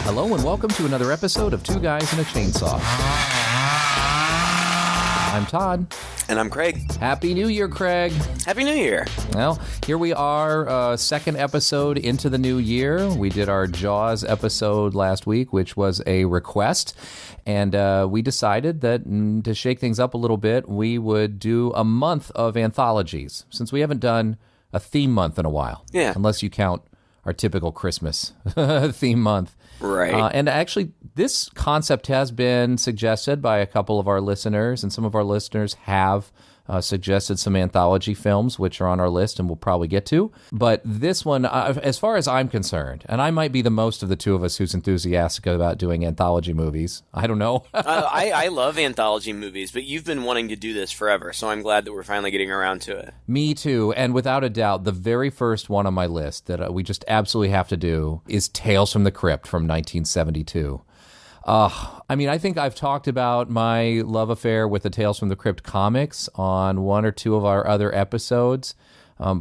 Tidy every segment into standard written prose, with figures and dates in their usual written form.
Hello and welcome to another episode of Two Guys and a Chainsaw. I'm Todd. And I'm Craig. Happy New Year, Craig. Happy New Year. Well, here we are, second episode into the new year. We did our Jaws episode last week, which was a request. And we decided that to shake things up a little bit, we would do a month of anthologies, since we haven't done a theme month in a while. Yeah. Unless you count our typical Christmas theme month. Right. And actually, this concept has been suggested by a couple of our listeners, and some of our listeners have suggested some anthology films, which are on our list and we'll probably get to. But this one, as far as I'm concerned, and I might be the most of the two of us who's enthusiastic about doing anthology movies. I don't know. I love anthology movies, but you've been wanting to do this forever, so I'm glad that we're finally getting around to it. Me too. And without a doubt, the very first one on my list that we just absolutely have to do is Tales from the Crypt from 1972. I think I've talked about my love affair with the Tales from the Crypt comics on one or two of our other episodes.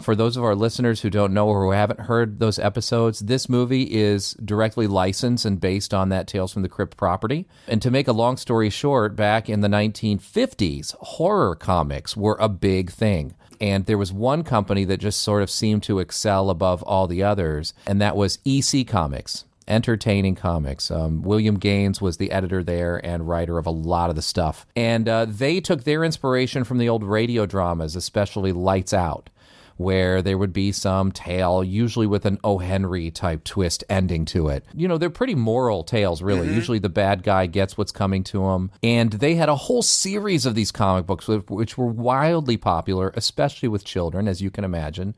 For those of our listeners who don't know or who haven't heard those episodes, this movie is directly licensed and based on that Tales from the Crypt property. And to make a long story short, back in the 1950s, horror comics were a big thing. And there was one company that just sort of seemed to excel above all the others, and that was EC Comics. Entertaining Comics. William Gaines was the editor there and writer of a lot of the stuff. And they took their inspiration from the old radio dramas, especially Lights Out, where there would be some tale, usually with an O. Henry type twist ending to it. You know, they're pretty moral tales, really. Mm-hmm. Usually the bad guy gets what's coming to him. And they had a whole series of these comic books, which were wildly popular, especially with children, as you can imagine.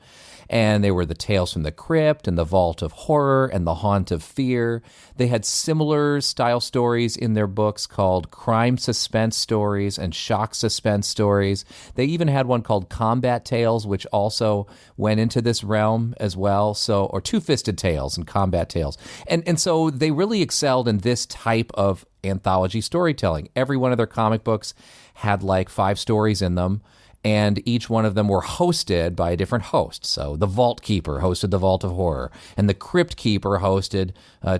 And they were the Tales from the Crypt and the Vault of Horror and the Haunt of Fear. They had similar style stories in their books called Crime Suspense Stories and Shock Suspense Stories. They even had one called Combat Tales, which also went into this realm as well. Or Two-Fisted Tales and Combat Tales. And so they really excelled in this type of anthology storytelling. Every one of their comic books had like 5 stories in them. And each one of them were hosted by a different host. So the Vault Keeper hosted the Vault of Horror, and the Cryptkeeper hosted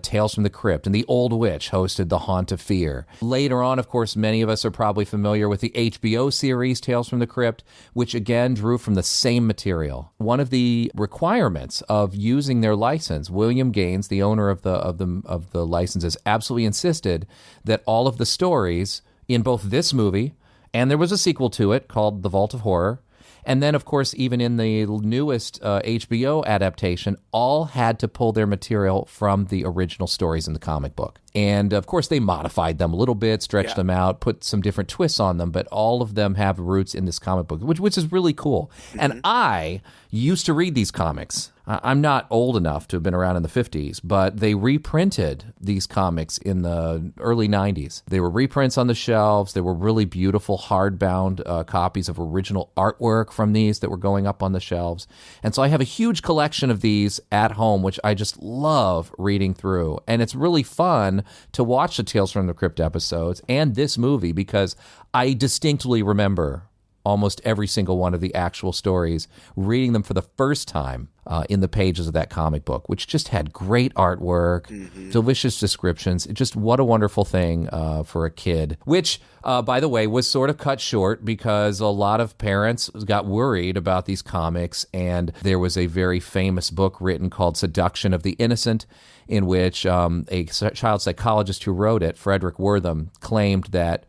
Tales from the Crypt, and the Old Witch hosted the Haunt of Fear. Later on, of course, many of us are probably familiar with the HBO series Tales from the Crypt, which again drew from the same material. One of the requirements of using their license, William Gaines, the owner of the licenses, absolutely insisted that all of the stories in both this movie, and there was a sequel to it called The Vault of Horror. And then, of course, even in the newest HBO adaptation, all had to pull their material from the original stories in the comic book. And, of course, they modified them a little bit, stretched them out, put some different twists on them, but all of them have roots in this comic book, which is really cool. Mm-hmm. And I used to read these comics. I'm not old enough to have been around in the 50s, but they reprinted these comics in the early 90s. They were reprints on the shelves. They were really beautiful hardbound copies of original artwork from these that were going up on the shelves. And so I have a huge collection of these at home, which I just love reading through. And it's really fun to watch the Tales from the Crypt episodes and this movie because I distinctly remember almost every single one of the actual stories, reading them for the first time in the pages of that comic book, which just had great artwork, delicious descriptions. Just what a wonderful thing for a kid, which, by the way, was sort of cut short because a lot of parents got worried about these comics, and there was a very famous book written called Seduction of the Innocent, in which a child psychologist who wrote it, Frederick Wortham, claimed that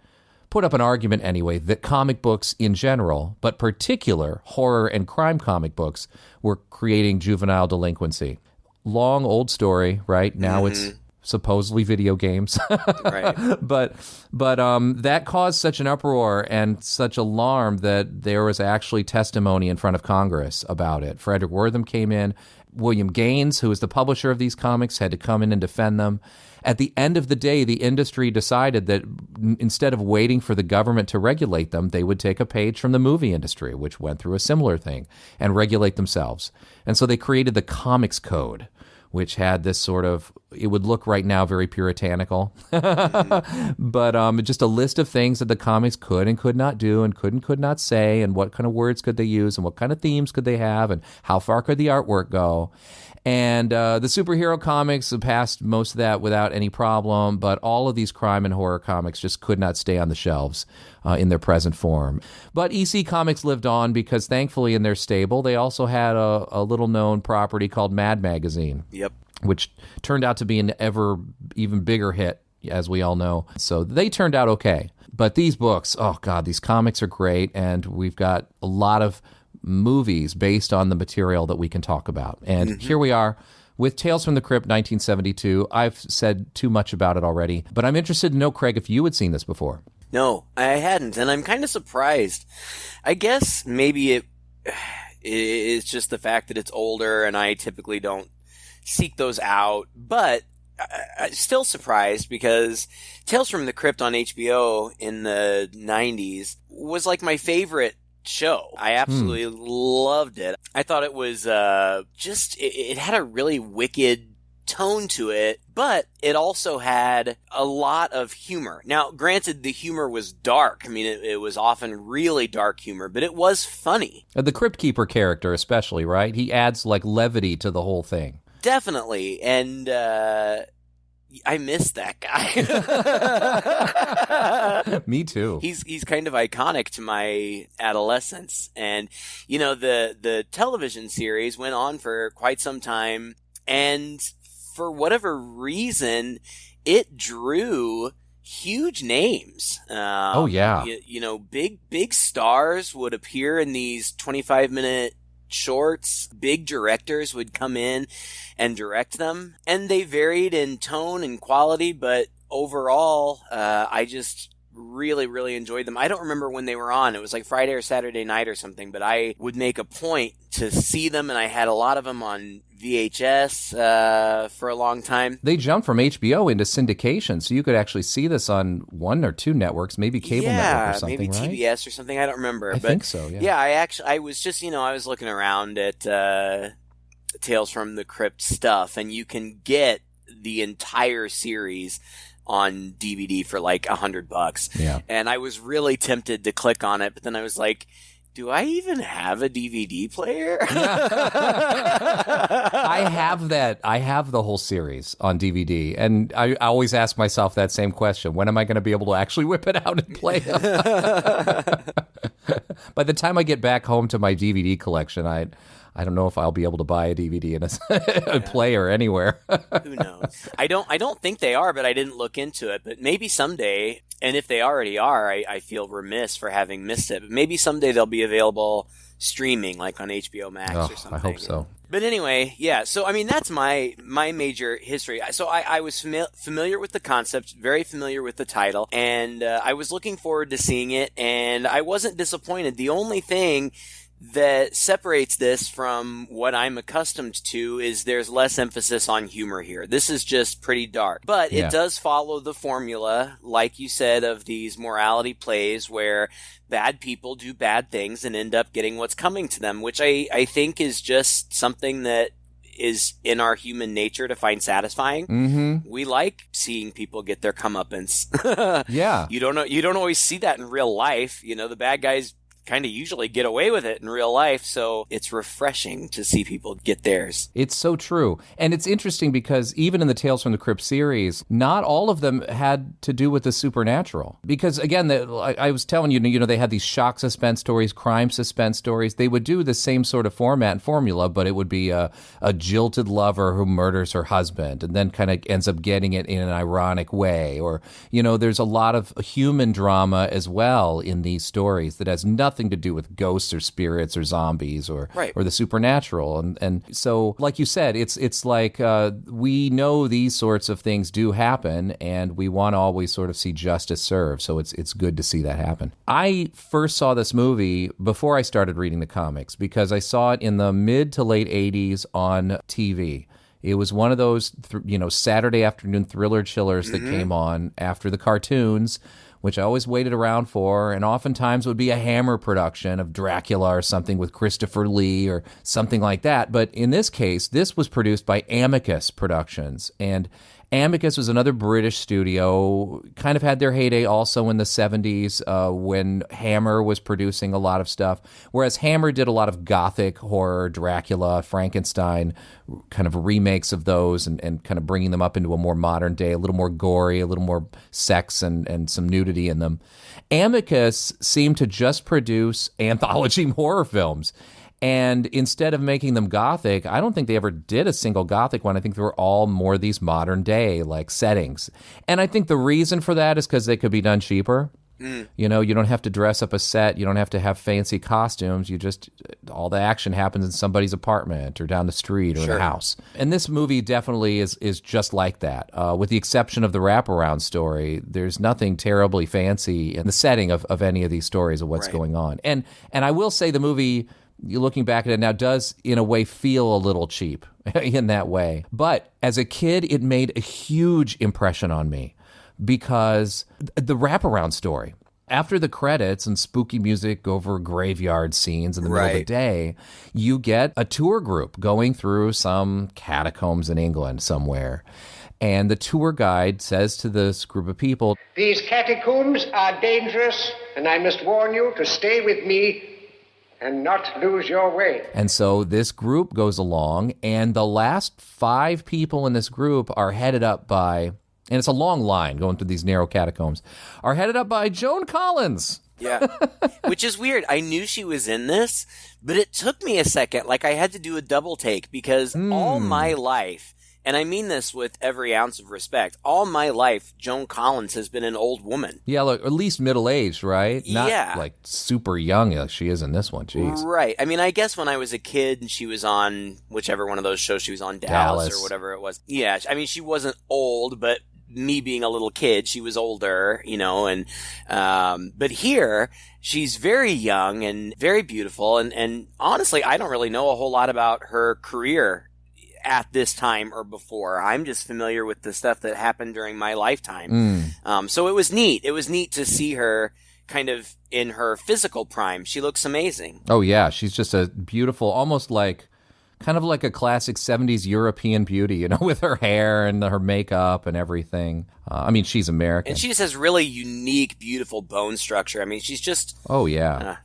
put up an argument anyway that comic books in general, but particular horror and crime comic books, were creating juvenile delinquency. Long old story, right? Now it's supposedly video games. Right. But that caused such an uproar and such alarm that there was actually testimony in front of Congress about it. Frederick Wortham came in. William Gaines, who is the publisher of these comics, had to come in and defend them. At the end of the day, the industry decided that instead of waiting for the government to regulate them, they would take a page from the movie industry, which went through a similar thing, and regulate themselves. And so they created the Comics Code, which had this sort of, it would look right now very puritanical, but just a list of things that the comics could and could not do and could not say, and what kind of words could they use and what kind of themes could they have and how far could the artwork go. And the superhero comics passed most of that without any problem, but all of these crime and horror comics just could not stay on the shelves in their present form. But EC Comics lived on because, thankfully, in their stable, they also had a little-known property called Mad Magazine. Yep. Which turned out to be an even bigger hit, as we all know. So they turned out okay. But these books, oh God, these comics are great, and we've got a lot of movies based on the material that we can talk about. And here we are with Tales from the Crypt 1972. I've said too much about it already, but I'm interested to know, Craig, if you had seen this before. No, I hadn't, and I'm kind of surprised. I guess maybe it's just the fact that it's older, and I typically don't seek those out, but I'm still surprised because Tales from the Crypt on HBO in the 90s was like my favorite show. I absolutely loved it. I thought it was it had a really wicked tone to it, but it also had a lot of humor. Now, granted, the humor was dark. I mean, it was often really dark humor, but it was funny. The Cryptkeeper character especially, right? He adds like levity to the whole thing. Definitely, and I miss that guy. Me too. He's kind of iconic to my adolescence, and you know the television series went on for quite some time, and for whatever reason, it drew huge names. Oh yeah, you know, big stars would appear in these 25-minute shorts. Big directors would come in and direct them, and they varied in tone and quality, but overall I just really enjoyed them. I don't remember when they were on. It was like Friday or Saturday night or something, but I would make a point to see them, and I had a lot of them on VHS for a long time. They jumped from HBO into syndication, so you could actually see this on one or two networks, maybe cable network or something, maybe right? TBS or something. I don't remember. I think so, yeah. Yeah, I was just, I was looking around at Tales from the Crypt stuff, and you can get the entire series on DVD for like $100. Yeah. And I was really tempted to click on it, but then I was like, do I even have a DVD player? I have that. I have the whole series on DVD, and I always ask myself that same question. When am I going to be able to actually whip it out and play it? By the time I get back home to my DVD collection, I don't know if I'll be able to buy a DVD in a player anywhere. Who knows? I don't think they are, but I didn't look into it. But maybe someday, and if they already are, I feel remiss for having missed it. But maybe someday they'll be available streaming, like on HBO Max or something. I hope so. But anyway, yeah. So I mean, that's my major history. So I was familiar with the concept, very familiar with the title, and I was looking forward to seeing it, and I wasn't disappointed. The only thing that separates this from what I'm accustomed to is there's less emphasis on humor here. This is just pretty dark. But it does follow the formula, like you said, of these morality plays where bad people do bad things and end up getting what's coming to them, which I think is just something that is in our human nature to find satisfying. Mm-hmm. We like seeing people get their comeuppance. Yeah. You don't always see that in real life. The bad guys kind of usually get away with it in real life, so it's refreshing to see people get theirs. It's so true. And it's interesting because even in the Tales from the Crypt series, not all of them had to do with the supernatural. Because again, I was telling you, they had these shock suspense stories, crime suspense stories. They would do the same sort of format and formula, but it would be a jilted lover who murders her husband and then kind of ends up getting it in an ironic way. Or, there's a lot of human drama as well in these stories that has nothing to do with ghosts or spirits or zombies or the supernatural. And so, like you said, it's like we know these sorts of things do happen, and we want to always sort of see justice served. So it's good to see that happen. I first saw this movie before I started reading the comics because I saw it in the mid to late 80s on TV. It was one of those, Saturday afternoon thriller chillers that came on after the cartoons, which I always waited around for, and oftentimes would be a Hammer production of Dracula or something with Christopher Lee or something like that. But in this case, this was produced by Amicus Productions, and Amicus was another British studio, kind of had their heyday also in the 70s when Hammer was producing a lot of stuff, whereas Hammer did a lot of gothic horror, Dracula, Frankenstein, kind of remakes of those and kind of bringing them up into a more modern day, a little more gory, a little more sex and some nudity in them. Amicus seemed to just produce anthology horror films. And instead of making them gothic, I don't think they ever did a single gothic one. I think they were all more these modern day like settings. And I think the reason for that is because they could be done cheaper. You know, you don't have to dress up a set. You don't have to have fancy costumes. You just, all the action happens in somebody's apartment or down the street or in a house. And this movie definitely is just like that. With the exception of the wraparound story, there's nothing terribly fancy in the setting of any of these stories of what's going on. And I will say the movie, you looking back at it now, does in a way feel a little cheap in that way. But as a kid, it made a huge impression on me because the wraparound story, after the credits and spooky music over graveyard scenes in the middle of the day, you get a tour group going through some catacombs in England somewhere. And the tour guide says to this group of people, "These catacombs are dangerous, and I must warn you to stay with me and not lose your way." And so this group goes along, and the last 5 people in this group are headed up by, and it's a long line going through these narrow catacombs, are headed up by Joan Collins. Yeah, which is weird. I knew she was in this, but it took me a second. Like, I had to do a double take because all my life, and I mean this with every ounce of respect, all my life, Joan Collins has been an old woman. Yeah, like, at least middle-aged, right? Not like super young like she is in this one. Jeez. Right. I mean, I guess when I was a kid and she was on whichever one of those shows she was on, Dallas or whatever it was. Yeah, I mean, she wasn't old, but me being a little kid, she was older, you know, and but here she's very young and very beautiful, and honestly, I don't really know a whole lot about her career at this time or before. I'm just familiar with the stuff that happened during my lifetime. So it was neat. It was neat to see her kind of in her physical prime. She looks amazing. Oh yeah, she's just a beautiful, almost like kind of like a classic 70s European beauty, you know, with her hair and her makeup and everything. I mean, she's American. And she just has really unique, beautiful bone structure. I mean, she's just... Oh, yeah.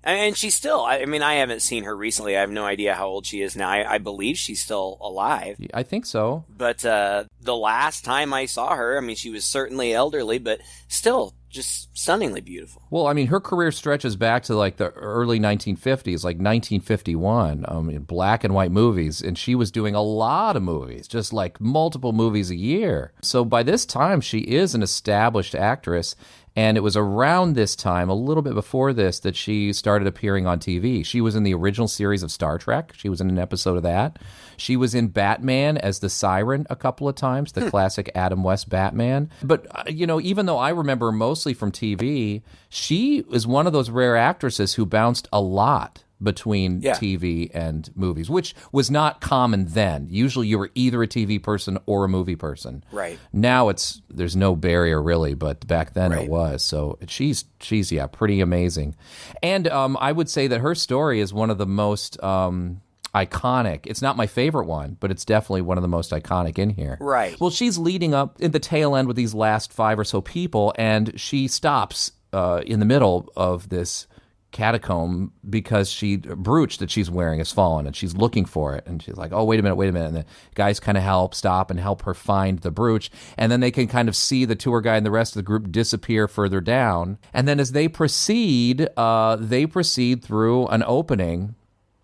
And she's still... I mean, I haven't seen her recently. I have no idea how old she is now. I believe she's still alive. I think so. But the last time I saw her, I mean, she was certainly elderly, but still... just stunningly beautiful. Well, I mean, her career stretches back to like the early 1950s, like 1951, in black and white movies, and she was doing a lot of movies, just like multiple movies a year. So by this time, she is an established actress, and it was around this time, a little bit before this, that she started appearing on TV. She was in the original series of Star Trek. She was in an episode of that. She was in Batman as the Siren a couple of times, the classic Adam West Batman. But, you know, even though I remember mostly from TV, she is one of those rare actresses who bounced a lot between TV and movies, which was not common then. Usually you were either a TV person or a movie person. Right. Now there's no barrier really, but back then it was. So she's pretty amazing. And I would say that her story is one of the most iconic. It's not my favorite one, but it's definitely one of the most iconic in here. Right. Well, she's leading up in the tail end with these last 5 or so people, and she stops in the middle of this catacomb because a brooch that she's wearing has fallen, and she's looking for it, and she's like, oh, wait a minute, and the guys kind of stop and help her find the brooch, and then they can kind of see the tour guide and the rest of the group disappear further down, and then as they proceed through an opening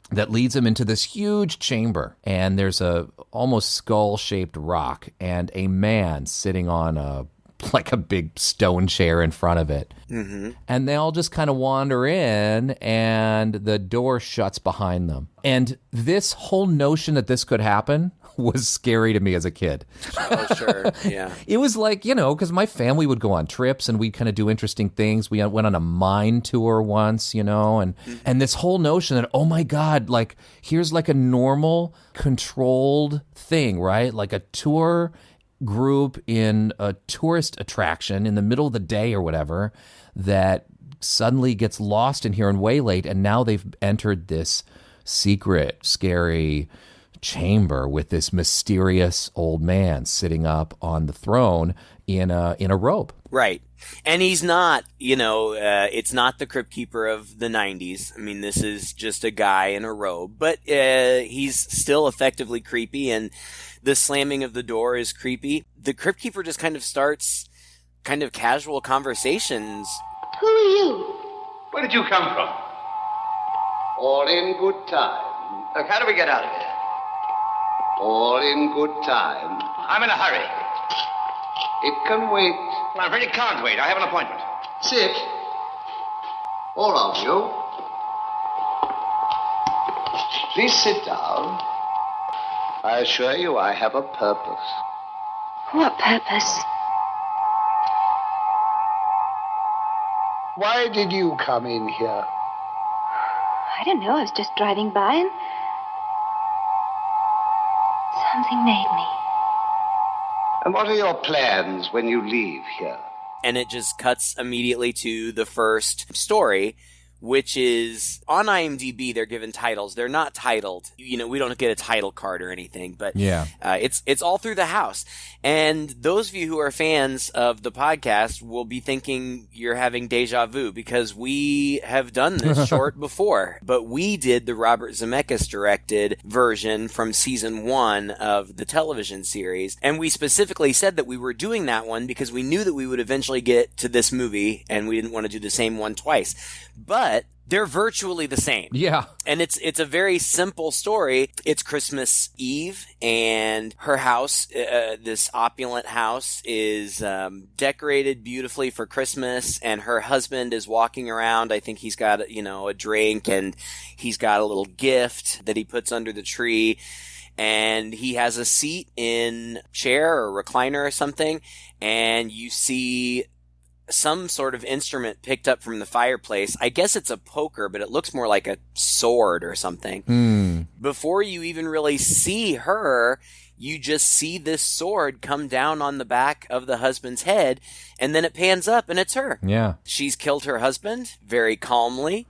that leads them into this huge chamber, and there's a almost skull-shaped rock and a man sitting on like a big stone chair in front of it. Mm-hmm. And they all just kind of wander in, and the door shuts behind them. And this whole notion that this could happen was scary to me as a kid. Oh, sure, yeah. It was like, you know, because my family would go on trips, and we'd kind of do interesting things. We went on a mine tour once, you know, and this whole notion that, oh my God, like, here's like a normal, controlled thing, right? Like a tour group in a tourist attraction in the middle of the day or whatever that suddenly gets lost in here and waylaid, and now they've entered this secret, scary chamber with this mysterious old man sitting up on the throne in a robe. Right. And he's not, it's not the Cryptkeeper of the 90s. I mean, this is just a guy in a robe, but he's still effectively creepy, and the slamming of the door is creepy. The Cryptkeeper just kind of starts kind of casual conversations. Who are you? Where did you come from? All in good time. Look, how do we get out of here? All in good time. I'm in a hurry. It can wait. Well, I really can't wait. I have an appointment. Sit. All of you. Please sit down. I assure you I have a purpose. What purpose? Why did you come in here? I don't know. I was just driving by and something made me. And what are your plans when you leave here? And it just cuts immediately to the first story, which is on IMDb. They're given titles. They're not titled. We don't get a title card or anything, but Yeah. It's all through the house. And those of you who are fans of the podcast will be thinking you're having deja vu, because we have done this short before, but we did the Robert Zemeckis directed version from season 1 of the television series. And we specifically said that we were doing that one because we knew that we would eventually get to this movie and we didn't want to do the same one twice. But they're virtually the same. Yeah. And it's a very simple story. It's Christmas Eve, and her house, this opulent house, is decorated beautifully for Christmas, and her husband is walking around. I think he's got, a drink, and he's got a little gift that he puts under the tree, and he has a seat in chair or recliner or something, and you see some sort of instrument picked up from the fireplace. I guess it's a poker, but it looks more like a sword or something. Before you even really see her, you just see this sword come down on the back of the husband's head, and then it pans up and it's her. Yeah. She's killed her husband very calmly.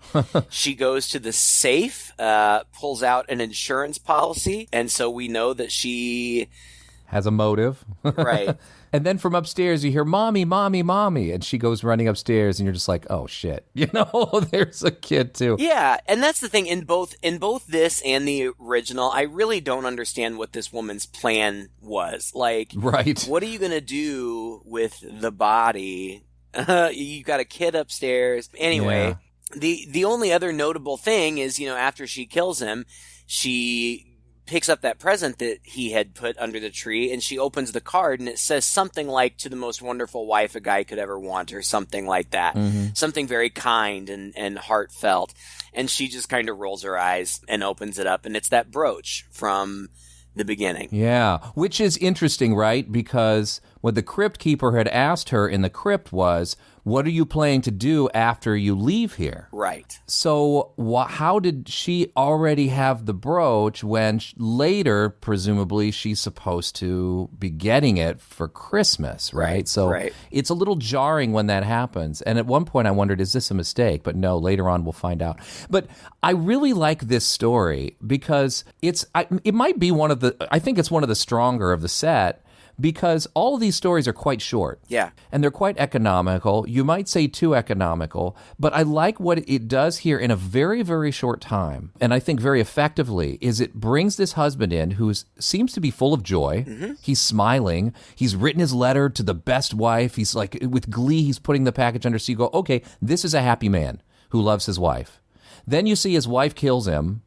She goes to the safe, pulls out an insurance policy, and so we know that she Has a motive. Right. And then from upstairs, you hear, "Mommy, mommy, mommy." And she goes running upstairs, and you're just like, oh, shit. There's a kid, too. Yeah, and that's the thing. In both this and the original, I really don't understand what this woman's plan was. Like, Right. What are you going to do with the body? You got a kid upstairs. Anyway, the only other notable thing is, after she kills him, she picks up that present that he had put under the tree, and she opens the card, and it says something like, "To the most wonderful wife a guy could ever want," or something like that. Something very kind and heartfelt. And she just kind of rolls her eyes and opens it up, and it's that brooch from the beginning. Yeah, which is interesting, right? Because what the Cryptkeeper had asked her in the crypt was, what are you planning to do after you leave here? Right. So how did she already have the brooch when later, presumably, she's supposed to be getting it for Christmas, right? So It's a little jarring when that happens. And at one point I wondered, is this a mistake? But no, later on we'll find out. But I really like this story because it might be I think it's one of the stronger of the set, because all of these stories are quite short. Yeah. And they're quite economical. You might say too economical, but I like what it does here in a very, very short time, and I think very effectively, is it brings this husband in who seems to be full of joy. He's smiling. He's written his letter to the best wife. He's like, with glee, he's putting the package under, so you go, okay, this is a happy man who loves his wife. Then you see his wife kills him,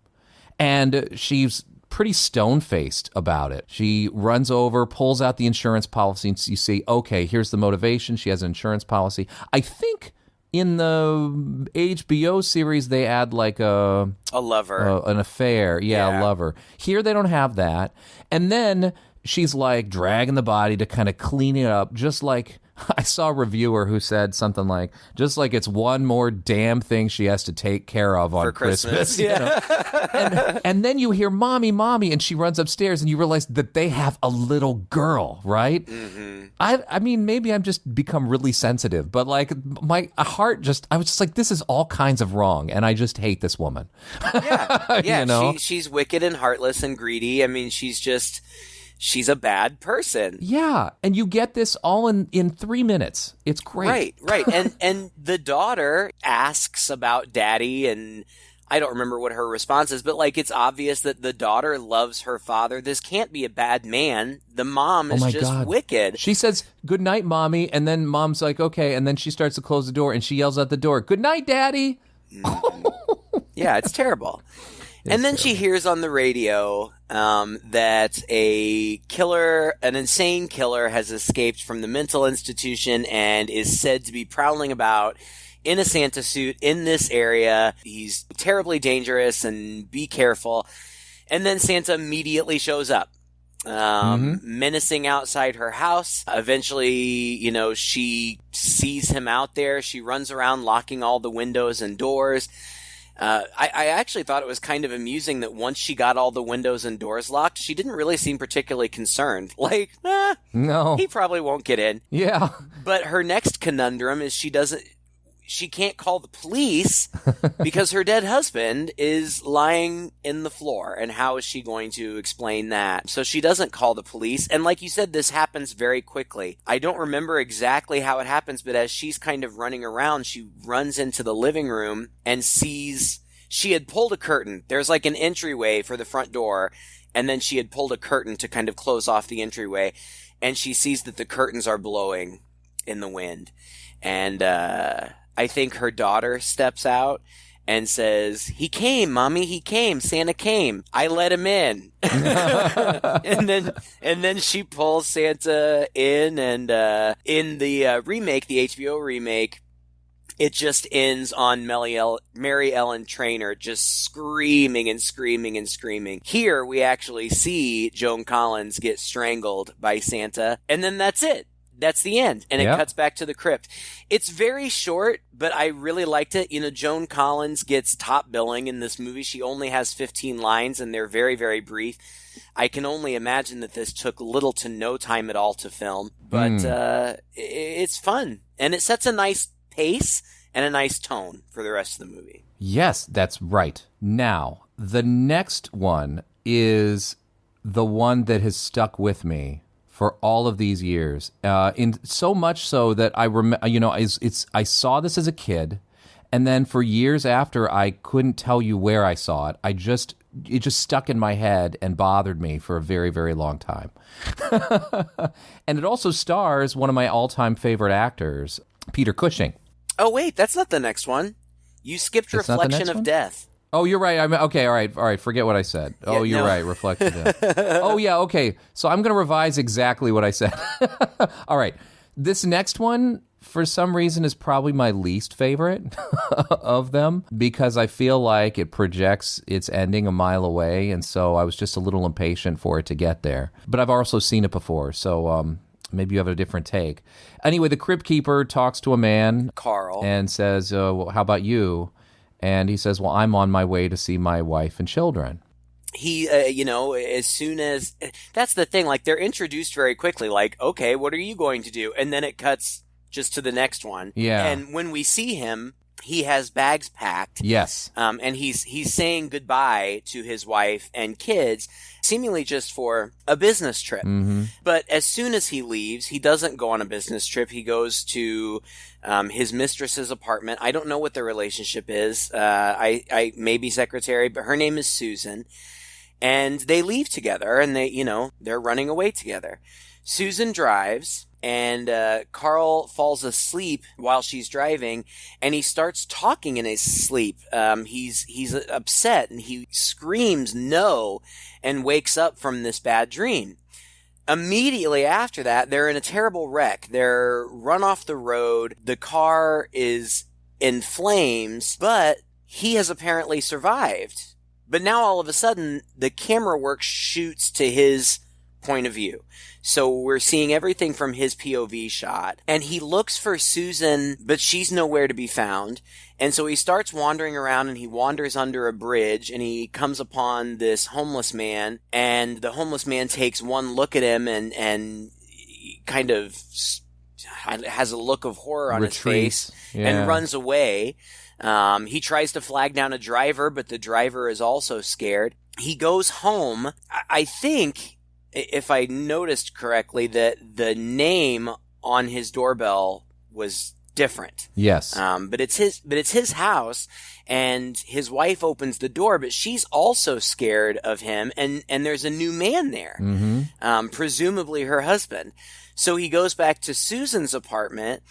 and she's pretty stone-faced about it. She runs over, pulls out the insurance policy, and you see, okay, here's the motivation. She has an insurance policy. I think in the HBO series, they add like a lover. An affair. Yeah, a lover. Here, they don't have that. And then she's like dragging the body to kind of clean it up, just like I saw a reviewer who said something like, just like it's one more damn thing she has to take care of on For Christmas. you know? And then you hear mommy, mommy, and she runs upstairs and you realize that they have a little girl, right? Mm-hmm. I mean, maybe I'm just become really sensitive, but like my heart I was just like, this is all kinds of wrong. And I just hate this woman. Yeah. You know? She's wicked and heartless and greedy. I mean, she's a bad person. Yeah, and you get this all in 3 minutes. It's great. Right. And the daughter asks about daddy, and I don't remember what her response is, but like it's obvious that the daughter loves her father. This can't be a bad man. The mom is just wicked. She says, "Good night, mommy," and then mom's like, "Okay," and then she starts to close the door and she yells at the door, "Good night, daddy." Yeah, it's terrible. And then she hears on the radio that an insane killer has escaped from the mental institution and is said to be prowling about in a Santa suit in this area. He's terribly dangerous and be careful. And then Santa immediately shows up, menacing outside her house. Eventually, she sees him out there. She runs around locking all the windows and doors. I actually thought it was kind of amusing that once she got all the windows and doors locked, she didn't really seem particularly concerned. Like, no, he probably won't get in. Yeah. But her next conundrum is she can't call the police because her dead husband is lying in the floor. And how is she going to explain that? So she doesn't call the police. And like you said, this happens very quickly. I don't remember exactly how it happens, but as she's kind of running around, she runs into the living room and sees she had pulled a curtain. There's like an entryway for the front door. And then she had pulled a curtain to kind of close off the entryway. And she sees that the curtains are blowing in the wind. And, I think her daughter steps out and says, "He came, Mommy, he came. Santa came. I let him in." and then she pulls Santa in, and in the remake, the HBO remake, it just ends on Mary Ellen Trainor just screaming and screaming and screaming. Here we actually see Joan Collins get strangled by Santa, and then that's it. That's the end. And it cuts back to the crypt. It's very short, but I really liked it. Joan Collins gets top billing in this movie. She only has 15 lines, and they're very, very brief. I can only imagine that this took little to no time at all to film. But it's fun. And it sets a nice pace and a nice tone for the rest of the movie. Yes, that's right. Now, the next one is the one that has stuck with me for all of these years, in so much so that I remember, I saw this as a kid, and then for years after, I couldn't tell you where I saw it. It just stuck in my head and bothered me for a very, very long time. And it also stars one of my all-time favorite actors, Peter Cushing. Oh wait, that's not the next one. You skipped Reflection of Death. Oh, you're right. Okay, all right. Forget what I said. Oh, you're right. Reflective Death. Oh, yeah, okay. So I'm going to revise exactly what I said. All right. This next one, for some reason, is probably my least favorite of them because I feel like it projects its ending a mile away, and so I was just a little impatient for it to get there. But I've also seen it before, so maybe you have a different take. Anyway, the Cryptkeeper talks to a man, Carl, and says, well, how about you? And he says, well, I'm on my way to see my wife and children. He, as soon as... That's the thing, like, they're introduced very quickly, like, okay, what are you going to do? And then it cuts just to the next one. Yeah. And when we see him, he has bags packed. Yes. And he's saying goodbye to his wife and kids, seemingly just for a business trip. Mm-hmm. But as soon as he leaves, he doesn't go on a business trip. He goes to his mistress's apartment. I don't know what their relationship is. I may be secretary, but her name is Susan. And they leave together, and they're running away together. Susan drives, and Carl falls asleep while she's driving, and he starts talking in his sleep. He's upset, and he screams no and wakes up from this bad dream. Immediately after that, they're in a terrible wreck. They're run off the road. The car is in flames, but he has apparently survived. But now all of a sudden, the camera work shoots to his point of view. So we're seeing everything from his POV shot. And he looks for Susan, but she's nowhere to be found. And so he starts wandering around, and he wanders under a bridge, and he comes upon this homeless man. And the homeless man takes one look at him and kind of has a look of horror on his face and runs away. He tries to flag down a driver, but the driver is also scared. He goes home. I think, if I noticed correctly, that the name on his doorbell was different. Yes. But it's his house, and his wife opens the door, but she's also scared of him, and there's a new man there. Presumably her husband. So he goes back to Susan's apartment,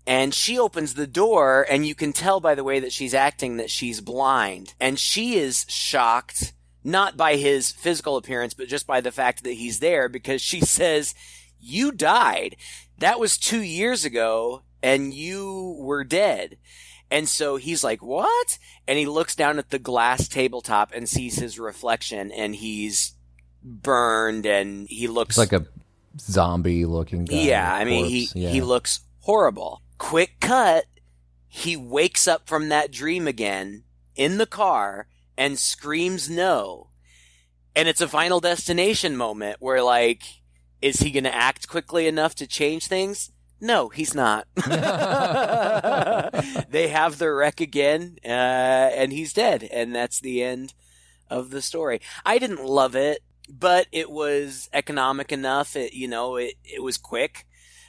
and she opens the door, and you can tell by the way that she's acting that she's blind. And she is shocked, not by his physical appearance, but just by the fact that he's there, because she says, "You died. That was 2 years ago, and you were dead." And so he's like, "What?" And he looks down at the glass tabletop and sees his reflection, and he's burned, and he looks like a zombie looking guy. Yeah, I mean, he looks horrible. Quick cut, he wakes up from that dream again in the car and screams no. And it's a Final Destination moment where, like, is he going to act quickly enough to change things? No, he's not. They have their wreck again, and he's dead. And that's the end of the story. I didn't love it, but it was economic enough. It was quick.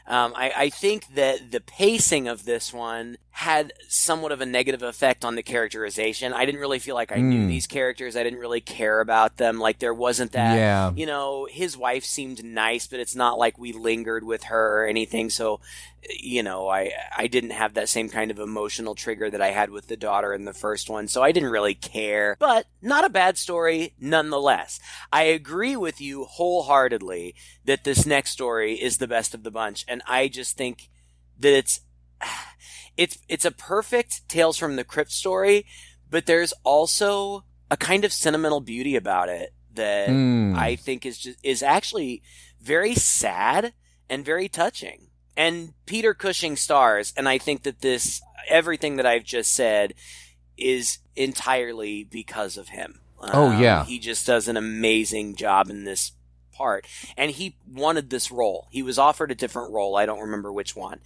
I think that the pacing of this one had somewhat of a negative effect on the characterization. I didn't really feel like I knew these characters. I didn't really care about them. Like, there wasn't that, his wife seemed nice, but it's not like we lingered with her or anything. So, I didn't have that same kind of emotional trigger that I had with the daughter in the first one. So I didn't really care, but not a bad story nonetheless. I agree with you wholeheartedly that this next story is the best of the bunch. And I just think that it's a perfect Tales from the Crypt story, but there's also a kind of sentimental beauty about it that I think is actually very sad and very touching. And Peter Cushing stars, and I think that everything that I've just said is entirely because of him. He just does an amazing job in this part. And he wanted this role. He was offered a different role. I don't remember which one.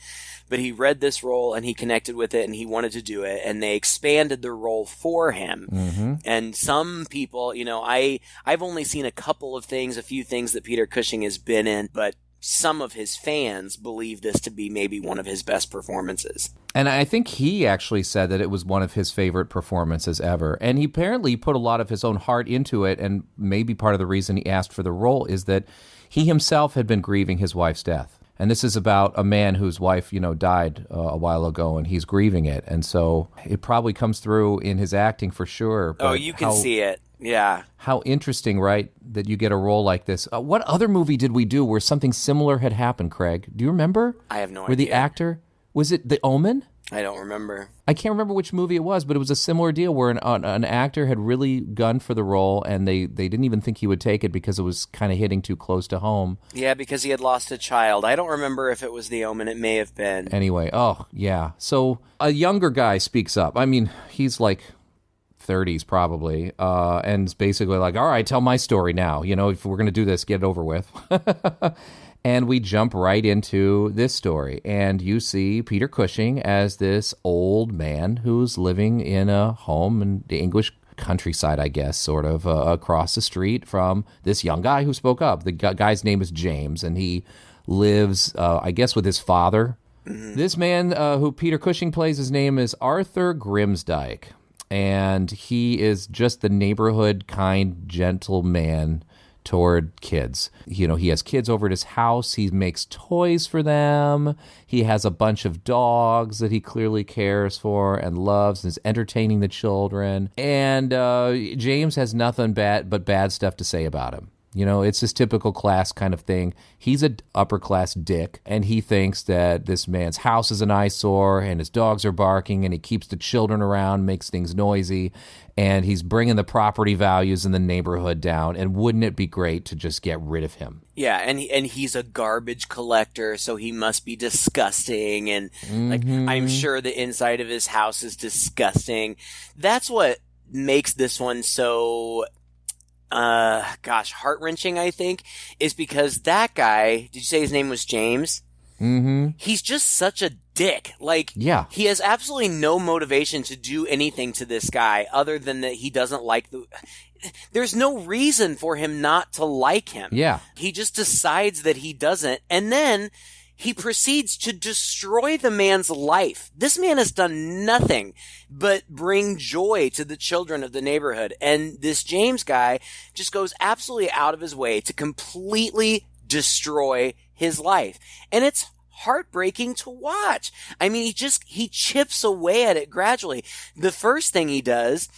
But he read this role, and he connected with it, and he wanted to do it. And they expanded the role for him. And some people, I've only seen a few things that Peter Cushing has been in, but some of his fans believe this to be maybe one of his best performances. And I think he actually said that it was one of his favorite performances ever. And he apparently put a lot of his own heart into it, and maybe part of the reason he asked for the role is that he himself had been grieving his wife's death. And this is about a man whose wife, died a while ago, and he's grieving it. And so it probably comes through in his acting for sure. Oh, you can see it. Yeah. How interesting, right, that you get a role like this. What other movie did we do where something similar had happened, Craig? Do you remember? I have no idea. Where the actor, was it The Omen? I don't remember. I can't remember which movie it was, but it was a similar deal where an actor had really gunned for the role, and they didn't even think he would take it because it was kind of hitting too close to home. Yeah, because he had lost a child. I don't remember if it was The Omen. It may have been. Anyway, So a younger guy speaks up. I mean, he's like 30s probably, and it's basically like, all right, tell my story now. If we're going to do this, get it over with. And we jump right into this story, and you see Peter Cushing as this old man who's living in a home in the English countryside, I guess, sort of across the street from this young guy who spoke up. The guy's name is James, and he lives, I guess, with his father. This man who Peter Cushing plays, his name is Arthur Grimsdyke. And he is just the neighborhood, kind, gentle man toward kids. He has kids over at his house. He makes toys for them. He has a bunch of dogs that he clearly cares for and loves and is entertaining the children. And James has nothing but bad stuff to say about him. You know, it's this typical class kind of thing. He's an upper-class dick, and he thinks that this man's house is an eyesore, and his dogs are barking, and he keeps the children around, makes things noisy, and he's bringing the property values in the neighborhood down, and wouldn't it be great to just get rid of him? Yeah, and he's a garbage collector, so he must be disgusting, and like I'm sure the inside of his house is disgusting. That's what makes this one so heart-wrenching, I think, is because that guy, did you say his name was James? Mm-hmm. He's just such a dick. Like, yeah. He has absolutely no motivation to do anything to this guy other than that he doesn't like there's no reason for him not to like him. Yeah. He just decides that he doesn't, and then he proceeds to destroy the man's life. This man has done nothing but bring joy to the children of the neighborhood. And this James guy just goes absolutely out of his way to completely destroy his life. And it's heartbreaking to watch. I mean, he chips away at it gradually. The first thing he does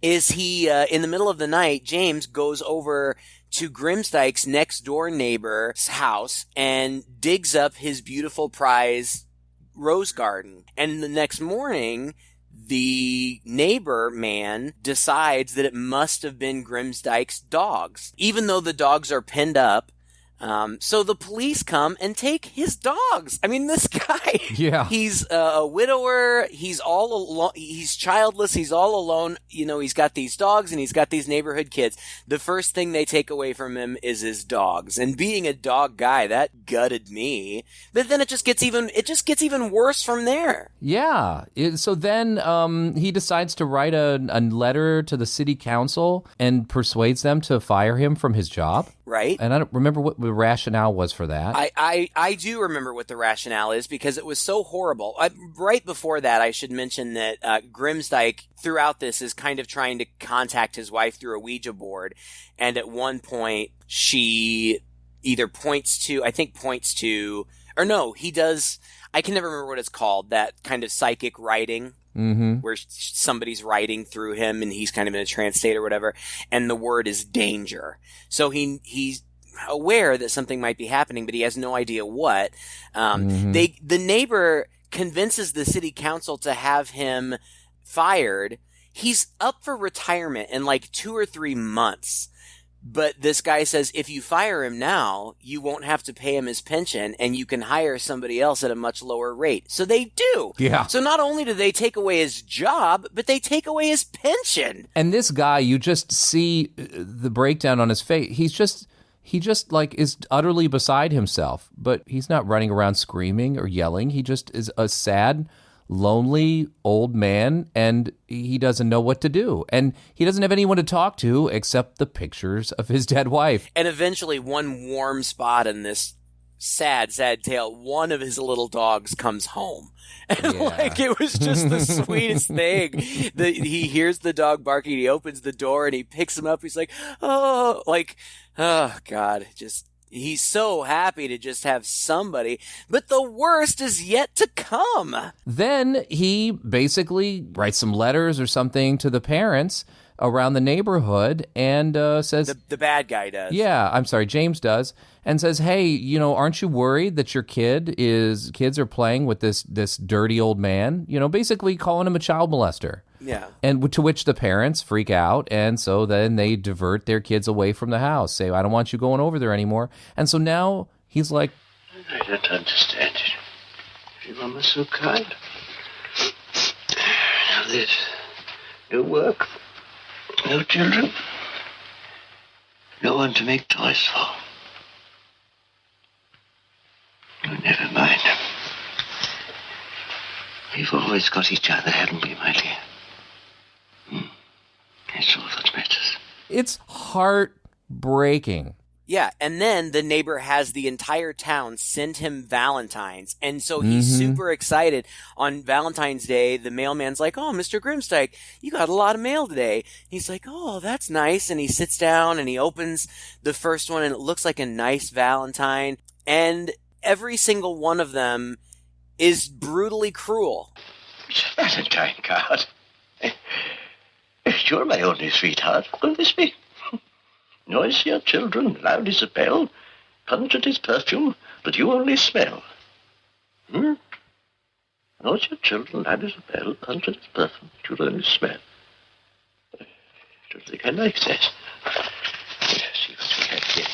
is he, in the middle of the night, James goes over to Grimsdyke's next door neighbor's house and digs up his beautiful prize rose garden. And the next morning, the neighbor man decides that it must have been Grimsdyke's dogs, even though the dogs are pinned up. So the police come and take his dogs. I mean, this guy, he's a widower. He's all alone. He's childless. He's all alone. You know, he's got these dogs and he's got these neighborhood kids. The first thing they take away from him is his dogs. And being a dog guy, that gutted me. But then it just gets even worse from there. Yeah. So then, he decides to write a letter to the city council and persuades them to fire him from his job. Right. And I don't remember what the rationale was for that. I do remember what the rationale is because it was so horrible. Right before that, I should mention that Grimsdyke, throughout this, is kind of trying to contact his wife through a Ouija board. And at one point, she either points to, or no, he does, I can never remember what it's called, that kind of psychic writing. Mm-hmm. Where somebody's writing through him and he's kind of in a trance state or whatever, and the word is danger. So he's aware that something might be happening, but he has no idea what. The neighbor convinces the city council to have him fired. He's up for retirement in like 2 or 3 months. But this guy says if you fire him now, you won't have to pay him his pension and you can hire somebody else at a much lower rate. So they do. Yeah. So not only do they take away his job, but they take away his pension. And this guy, you just see the breakdown on his face. He just like is utterly beside himself, but he's not running around screaming or yelling. He just is a sad, lonely old man, and he doesn't know what to do. And he doesn't have anyone to talk to except the pictures of his dead wife. And eventually, one warm spot in this sad, sad tale, one of his little dogs comes home. And like, it was just the sweetest thing. He hears the dog barking, he opens the door, and he picks him up. He's like, oh God, he's so happy to just have somebody, but the worst is yet to come. Then he basically writes some letters or something to the parents around the neighborhood and says... The bad guy does. Yeah, I'm sorry, James does, and says, hey, aren't you worried that your kids are playing with this dirty old man? Basically calling him a child molester. Yeah. And to which the parents freak out, and so then they divert their kids away from the house, say, I don't want you going over there anymore. And so now he's like... I don't understand it. If your mama's so kind. Now there's no work, no children, no one to make toys for. Oh, never mind. We've always got each other, haven't we, my dear? That's all that matters. It's heartbreaking. Yeah, and then the neighbor has the entire town send him Valentines. And so he's super excited. On Valentine's Day, the mailman's like, oh, Mr. Grimsdyke, you got a lot of mail today. He's like, oh, that's nice. And he sits down and he opens the first one and it looks like a nice Valentine. And every single one of them is brutally cruel. It's a Valentine card. You're my only sweetheart. Will this be? Noisier children, loud as a bell, pungent as perfume, but you only smell. Noisier children, loud as a bell, pungent as perfume, but you only smell. I don't think I like that. Let's see what we have here.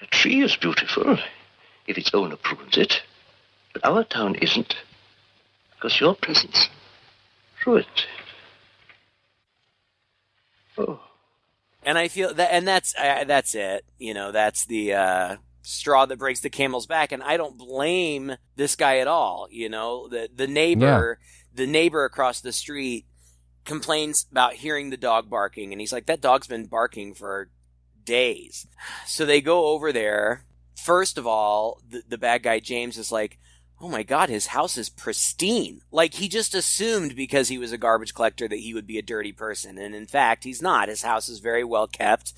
A tree is beautiful, if its owner prunes it, but our town isn't, because your presence ruined it. Oh. And I feel that, and that's it. You know, that's the straw that breaks the camel's back. And I don't blame this guy at all. You know, the neighbor across the street complains about hearing the dog barking, and he's like, that dog's been barking for days. So they go over there. First of all, the bad guy James is like, oh my God, his house is pristine. Like, he just assumed because he was a garbage collector that he would be a dirty person. And in fact, he's not. His house is very well kept,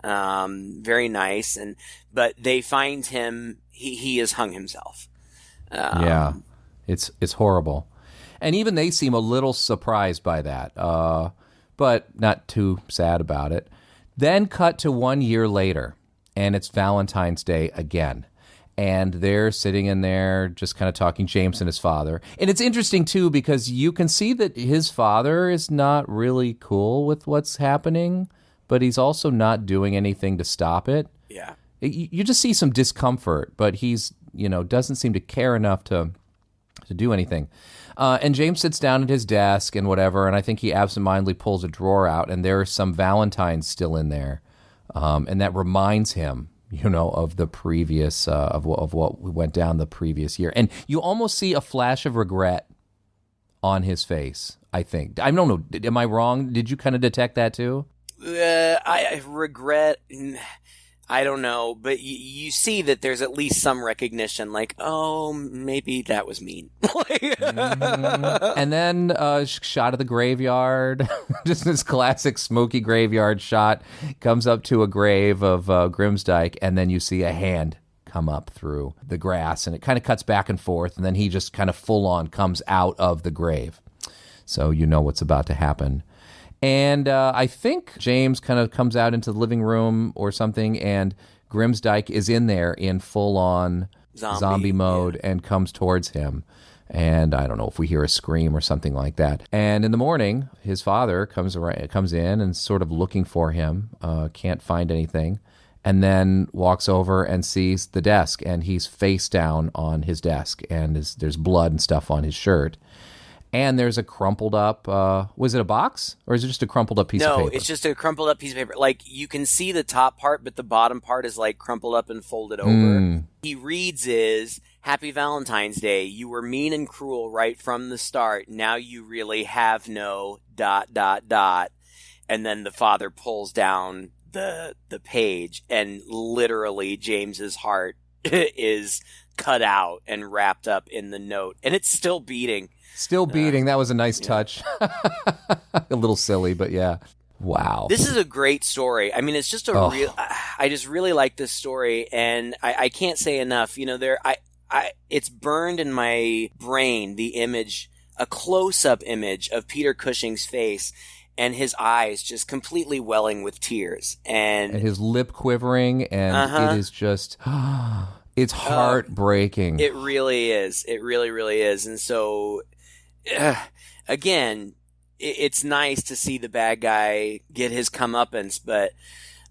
very nice. But they find him, he has hung himself. Yeah, it's horrible. And even they seem a little surprised by that, but not too sad about it. Then cut to 1 year later, and it's Valentine's Day again. And they're sitting in there just kind of talking, James and his father. And it's interesting, too, because you can see that his father is not really cool with what's happening, but he's also not doing anything to stop it. Yeah. You just see some discomfort, but he's, doesn't seem to care enough to do anything. And James sits down at his desk and whatever, and I think he absentmindedly pulls a drawer out, and there are some Valentines still in there. And that reminds him, of the previous, of what went down the previous year. And you almost see a flash of regret on his face, I think. I don't know. Am I wrong? Did you kind of detect that too? I regret, I don't know, but you see that there's at least some recognition, like, oh, maybe that was mean. And then shot of the graveyard, just this classic smoky graveyard shot, comes up to a grave of Grimsdyke, and then you see a hand come up through the grass, and it kind of cuts back and forth, and then he just kind of full on comes out of the grave. So you know what's about to happen. And I think James kind of comes out into the living room or something, and Grimsdyke is in there in full-on zombie mode and comes towards him. And I don't know if we hear a scream or something like that. And in the morning, his father comes in and sort of looking for him, can't find anything, and then walks over and sees the desk, and he's face down on his desk, and there's blood and stuff on his shirt. And there's a crumpled up, was it a box? Or is it just a crumpled up piece of paper? No, it's just a crumpled up piece of paper. Like, you can see the top part, but the bottom part is like crumpled up and folded over. He reads is, Happy Valentine's Day. You were mean and cruel right from the start. Now you really have no ... And then the father pulls down the page, and literally James's heart is cut out and wrapped up in the note. And it's still beating. Still beating. That was a nice touch. A little silly, but yeah. Wow. This is a great story. I mean, it's just real. I just really like this story, and I can't say enough. It's burned in my brain, the image, a close-up image of Peter Cushing's face and his eyes just completely welling with tears. And his lip quivering, and it is just... It's heartbreaking. It really is. It really, really is. And so... again, it's nice to see the bad guy get his comeuppance, but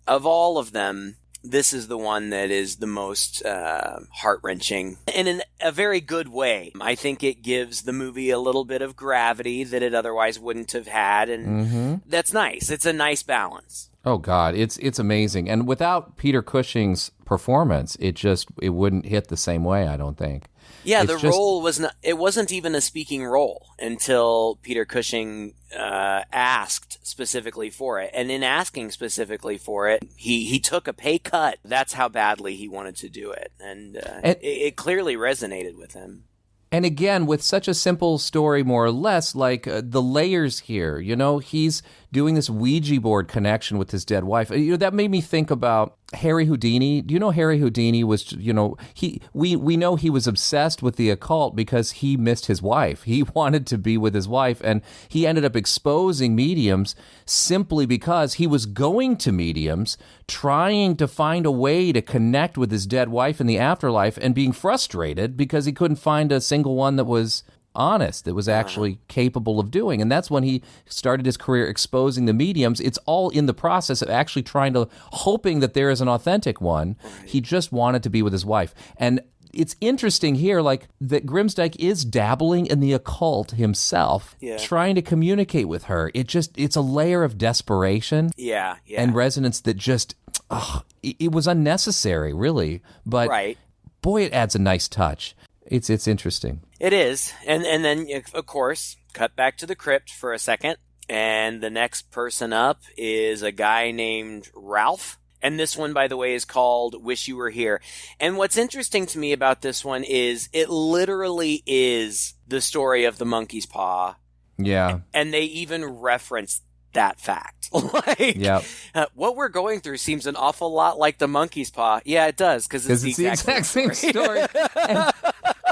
of all of them, this is the one that is the most heart-wrenching, and in a very good way. I think it gives the movie a little bit of gravity that it otherwise wouldn't have had, and that's nice. It's a nice balance. Oh, God, it's amazing. And without Peter Cushing's performance, it wouldn't hit the same way, I don't think. Yeah, role was not. It wasn't even a speaking role until Peter Cushing asked specifically for it, and in asking specifically for it, he took a pay cut. That's how badly he wanted to do it, and it clearly resonated with him. And again, with such a simple story, more or less, like the layers here, he's doing this Ouija board connection with his dead wife. That made me think about Harry Houdini. Do you know Harry Houdini was, we know he was obsessed with the occult because he missed his wife. He wanted to be with his wife, and he ended up exposing mediums simply because he was going to mediums, trying to find a way to connect with his dead wife in the afterlife, and being frustrated because he couldn't find a single one that was honest, that was actually capable of doing. And that's when he started his career exposing the mediums. It's all in the process of actually hoping that there is an authentic one. Right. He just wanted to be with his wife. And it's interesting here, like, that Grimsdyke is dabbling in the occult himself, trying to communicate with her. It's a layer of desperation and resonance that just, it was unnecessary, really. But boy, it adds a nice touch. It's interesting. It is. And then, of course, cut back to the crypt for a second. And the next person up is a guy named Ralph. And this one, by the way, is called Wish You Were Here. And what's interesting to me about this one is it literally is the story of the monkey's paw. Yeah. And they even reference that fact. What we're going through seems an awful lot like the monkey's paw. Yeah, it does, because it's the exact same story. And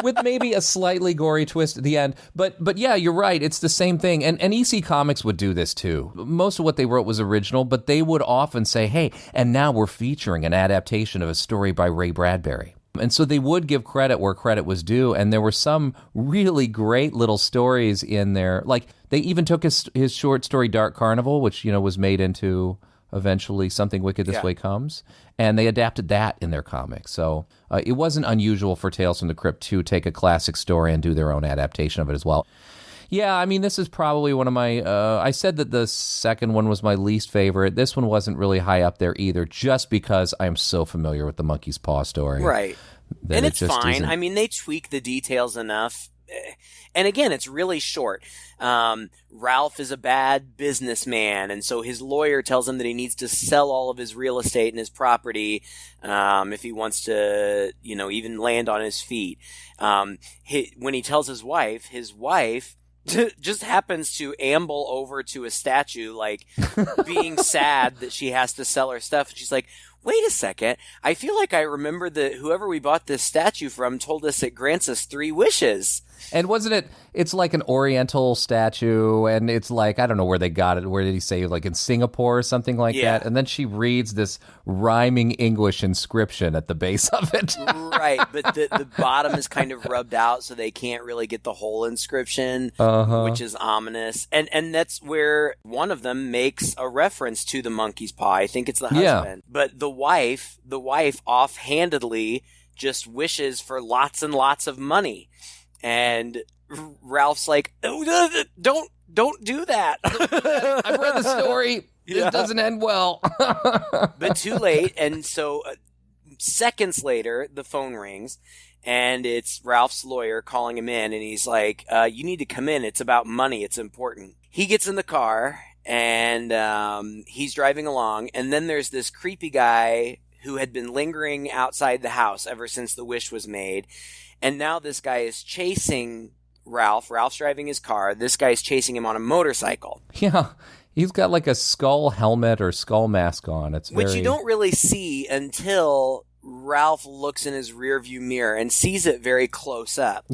with maybe a slightly gory twist at the end. But yeah, you're right. It's the same thing. And EC Comics would do this too. Most of what they wrote was original, but they would often say, hey, and now we're featuring an adaptation of a story by Ray Bradbury. And so they would give credit where credit was due, and there were some really great little stories in there. Like, they even took his short story Dark Carnival, which, was made into eventually Something Wicked This Way Comes, and they adapted that in their comics. So it wasn't unusual for Tales from the Crypt to take a classic story and do their own adaptation of it as well. Yeah, I mean, this is probably one of my... I said that the second one was my least favorite. This one wasn't really high up there either, just because I'm so familiar with the Monkey's Paw story. Right. And it's fine. I mean, they tweak the details enough. And again, it's really short. Ralph is a bad businessman, and so his lawyer tells him that he needs to sell all of his real estate and his property if he wants to, even land on his feet. When he tells his wife just happens to amble over to a statue, like, being sad that she has to sell her stuff. And she's like, wait a second, I feel like I remember that whoever we bought this statue from told us it grants us 3 wishes. And wasn't it, it's like an Oriental statue, and it's like, I don't know where they got it. Where did he say, like in Singapore or something like that? And then she reads this rhyming English inscription at the base of it. Right, but the bottom is kind of rubbed out, so they can't really get the whole inscription, which is ominous. And that's where one of them makes a reference to the monkey's paw. I think it's the husband. But the wife offhandedly just wishes for lots and lots of money. And Ralph's like, oh, don't do that. I've read the story. It doesn't end well. But too late. And so seconds later, the phone rings, and it's Ralph's lawyer calling him in. And he's like, you need to come in. It's about money. It's important. He gets in the car, and he's driving along. And then there's this creepy guy who had been lingering outside the house ever since the wish was made. And now this guy is chasing Ralph. Ralph's driving his car. This guy's chasing him on a motorcycle. Yeah, he's got like a skull helmet or skull mask on. Which you don't really see until Ralph looks in his rearview mirror and sees it very close up.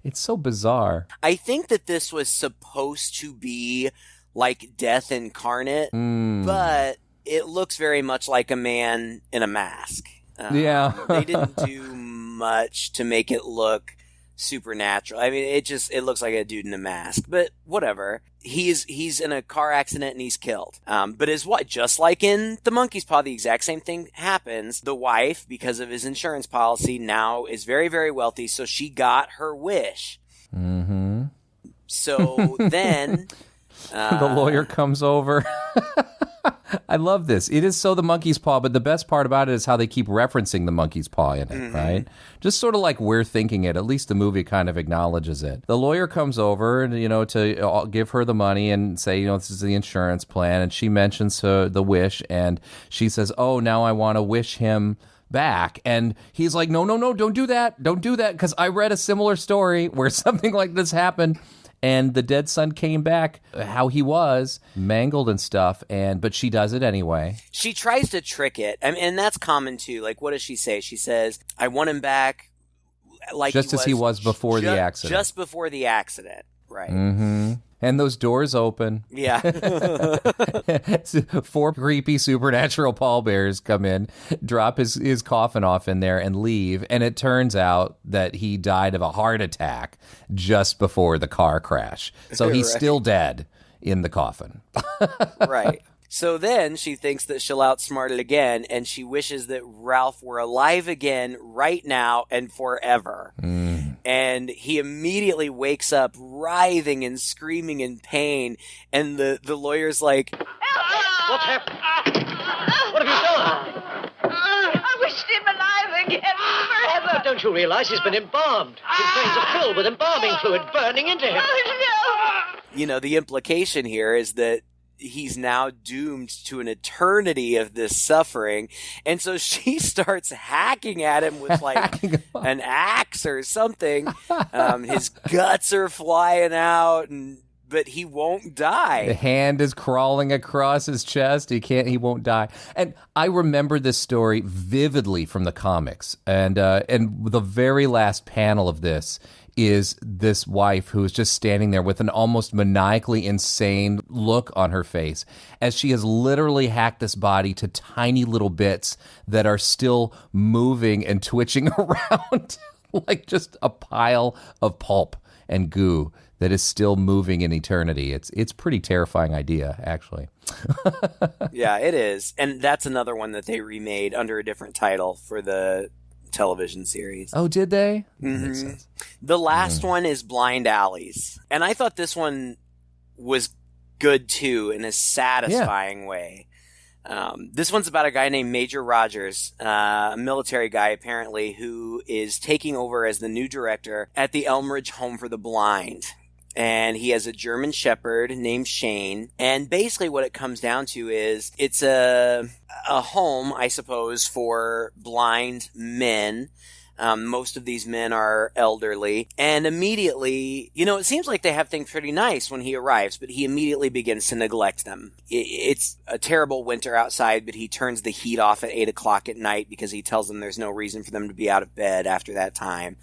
It's so bizarre. I think that this was supposed to be like death incarnate, but it looks very much like a man in a mask. They didn't do much to make it look supernatural. I mean, it looks like a dude in a mask, but whatever. He's in a car accident and he's killed. But just like in the monkey's paw, the exact same thing happens. The wife, because of his insurance policy, now is very, very wealthy, so she got her wish. Mm-hmm. So then the lawyer comes over. I love this. It is so the monkey's paw, but the best part about it is how they keep referencing the monkey's paw in it, right? Just sort of like we're thinking it. At least the movie kind of acknowledges it. The lawyer comes over, to give her the money and say, this is the insurance plan. And she mentions the wish, and she says, oh, now I want to wish him back. And he's like, no, don't do that. Don't do that, because I read a similar story where something like this happened. And the dead son came back how he was, mangled and stuff, but she does it anyway. She tries to trick it. I mean, and that's common too. Like, what does she say? She says, I want him back like just as he was before the accident. Just before the accident, right. Mm-hmm. And those doors open. Yeah. 4 creepy supernatural pallbearers come in, drop his coffin off in there and leave. And it turns out that he died of a heart attack just before the car crash. So he's still dead in the coffin. Right. So then she thinks that she'll outsmart it again, and she wishes that Ralph were alive again right now and forever. And he immediately wakes up writhing and screaming in pain, and the lawyer's like, What's happened? What have you done? I wished him alive again forever. But don't you realize he's been embalmed? His veins are filled with embalming fluid burning into him. Oh, you know, the implication here is that he's now doomed to an eternity of this suffering. And so she starts hacking at him with like an axe or something. His guts are flying out, but he won't die. The hand is crawling across his chest. He won't die. And I remember this story vividly from the comics. And the very last panel of this is this wife who is just standing there with an almost maniacally insane look on her face as she has literally hacked this body to tiny little bits that are still moving and twitching around like just a pile of pulp and goo that is still moving in eternity. It's pretty terrifying idea, actually. Yeah, it is. And that's another one that they remade under a different title for the television series. Oh, did they? Mm-hmm. The last one is Blind Alleys. And I thought this one was good too in a satisfying way. This one's about a guy named Major Rogers, a military guy apparently, who is taking over as the new director at the Elmridge Home for the Blind. And he has a German Shepherd named Shane. And basically what it comes down to is it's a home, I suppose, for blind men. Most of these men are elderly. And immediately, you know, it seems like they have things pretty nice when he arrives, but he immediately begins to neglect them. It's a terrible winter outside, but he turns the heat off at 8 o'clock at night because he tells them there's no reason for them to be out of bed after that time.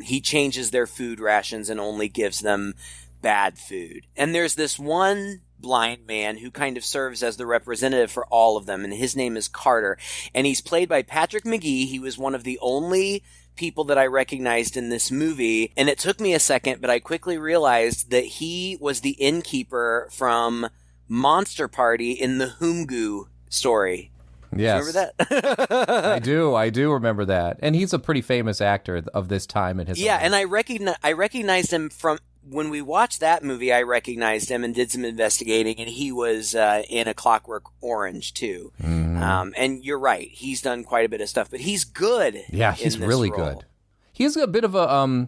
He changes their food rations and only gives them bad food. And there's this one blind man who kind of serves as the representative for all of them, and his name is Carter. And he's played by Patrick McGee. He was one of the only people that I recognized in this movie, and it took me a second, but I quickly realized that he was the innkeeper from Monster Party in the Hoomgoo story. Yes. Remember that? I do remember that. And he's a pretty famous actor of this time in his life. And I recognized him from when we watched that movie. I recognized him and did some investigating, and he was in A Clockwork Orange too. Mm-hmm. And you're right, he's done quite a bit of stuff, but he's good. Yeah, he's really role. good. He's a bit of a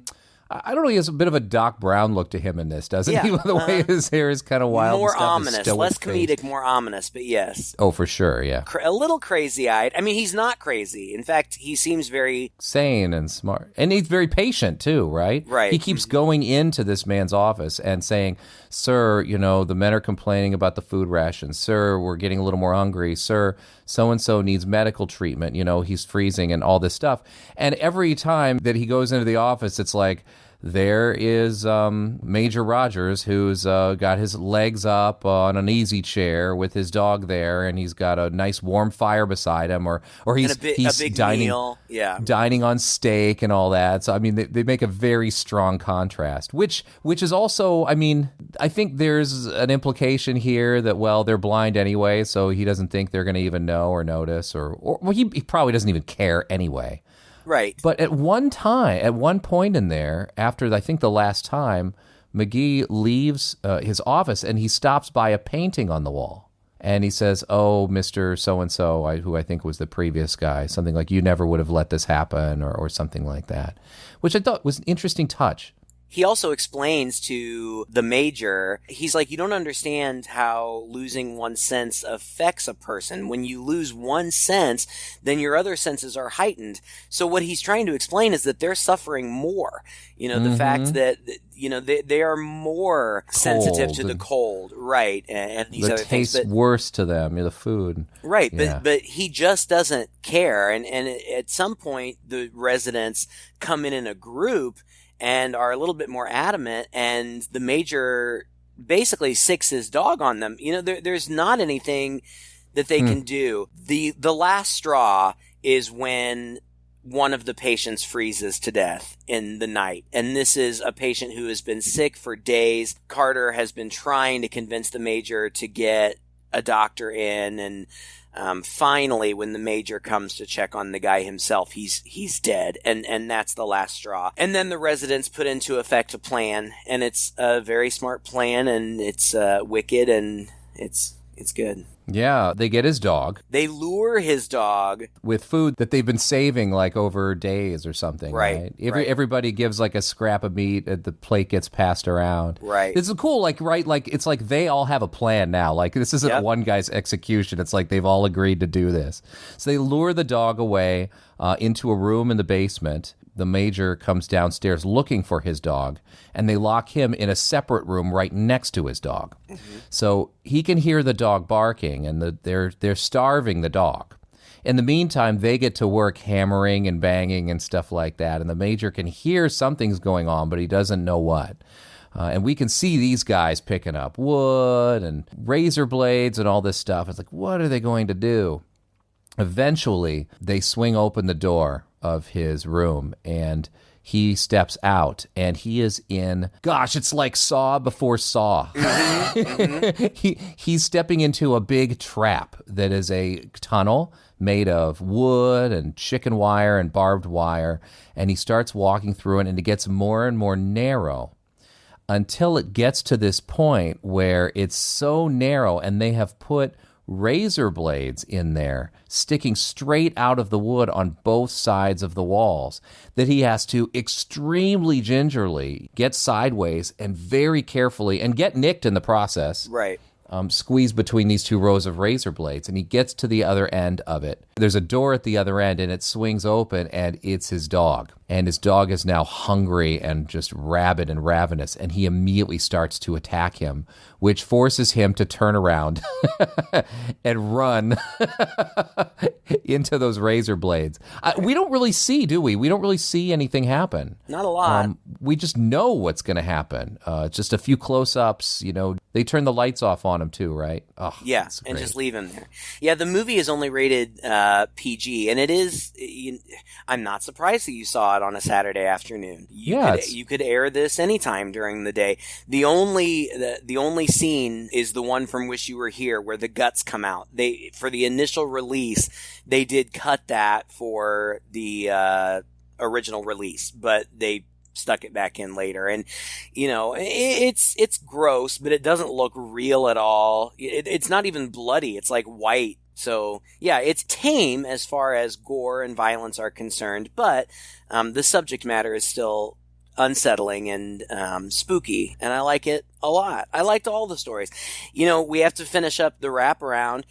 I don't know. He has a bit of a Doc Brown look to him in this, doesn't he? The way his hair is kind of wild, more and stuff, ominous, less comedic, more ominous. But yes, oh for sure, yeah. A little crazy-eyed. I mean, he's not crazy. In fact, he seems very sane and smart, and he's very patient too, right? Right. He keeps going into this man's office and saying, "Sir, you know, the men are complaining about the food rations. Sir, we're getting a little more hungry. Sir, so and so needs medical treatment. You know, he's freezing and all this stuff." And every time that he goes into the office, it's like, there is Major Rogers, who's got his legs up on an easy chair with his dog there, and he's got a nice warm fire beside him, or he's a big dining, meal. Yeah, dining on steak and all that. So I mean, they make a very strong contrast, which is also, I mean, I think there's an implication here that, well, they're blind anyway, so he doesn't think they're going to even know or notice, or well, he probably doesn't even care anyway. Right. But at one point in there, after I think the last time, McGee leaves his office and he stops by a painting on the wall. And he says, "Oh, Mr. So-and-so," who I think was the previous guy, something like, "You never would have let this happen," or something like that, which I thought was an interesting touch. he also explains to the Major, he's like, you don't understand how losing one sense affects a person. When you lose one sense, then your other senses are heightened. So what he's trying to explain is that they're suffering more. You know, the fact that, you know, they are more sensitive to the cold, right? And these other things. The taste worse to them, the food. Right, Yeah. but he just doesn't care. And at some point, the residents come in a group and are a little bit more adamant, and the Major basically sicks his dog on them. You know, there's not anything that they can do. The last straw is when one of the patients freezes to death in the night. And this is a patient who has been sick for days. Carter has been trying to convince the Major to get a doctor in, and finally, when the Major comes to check on the guy himself, he's dead, and that's the last straw. And then the residents put into effect a plan, and it's a very smart plan, and it's wicked, and it's good. Yeah, they get his dog. They lure his dog With food that they've been saving like over days or something, right? Right. Everybody gives like a scrap of meat and the plate gets passed around. Right. It's cool, like, right? Like, it's like they all have a plan now. Like, this isn't one guy's execution. It's like they've all agreed to do this. So they lure the dog away into a room in the basement. The Major comes downstairs looking for his dog, and they lock him in a separate room right next to his dog. So he can hear the dog barking, and they're starving the dog. In the meantime, they get to work hammering and banging and stuff like that, and the Major can hear something's going on, but he doesn't know what. And we can see these guys picking up wood and razor blades and all this stuff. It's like, what are they going to do? Eventually, they swing open the door of his room, and he steps out, and he is in, gosh, it's like Saw before Saw. He's stepping into a big trap that is a tunnel made of wood and chicken wire and barbed wire, and he starts walking through it, and it gets more and more narrow until it gets to this point where it's so narrow, and they have put razor blades in there sticking straight out of the wood on both sides of the walls that he has to extremely gingerly get sideways and very carefully, and get nicked in the process. right. Squeeze between these two rows of razor blades, and he gets to the other end of it. There's a door at the other end, and it swings open, and it's his dog. And his dog is now hungry and just rabid and ravenous, and he immediately starts to attack him, which forces him to turn around and run into those razor blades. We don't really see, do we? We don't really see anything happen. Not a lot. We just know what's going to happen. Just a few close-ups, you know. They turn the lights off on him too, right? Oh, yeah, that's and great. just leave him there. Yeah, the movie is only rated PG, and it is. I'm not surprised that you saw it on a Saturday afternoon. You could air this anytime during the day. The only scene is the one from Wish You Were Here, where the guts come out. For the initial release, they did cut that for the original release, but they stuck it back in later. And you know, it's gross, but it doesn't look real at all. It's not even bloody. It's like white. So yeah, it's tame as far as gore and violence are concerned, but the subject matter is still unsettling and spooky, and I like it a lot. I liked all the stories. You know, we have to finish up the wraparound.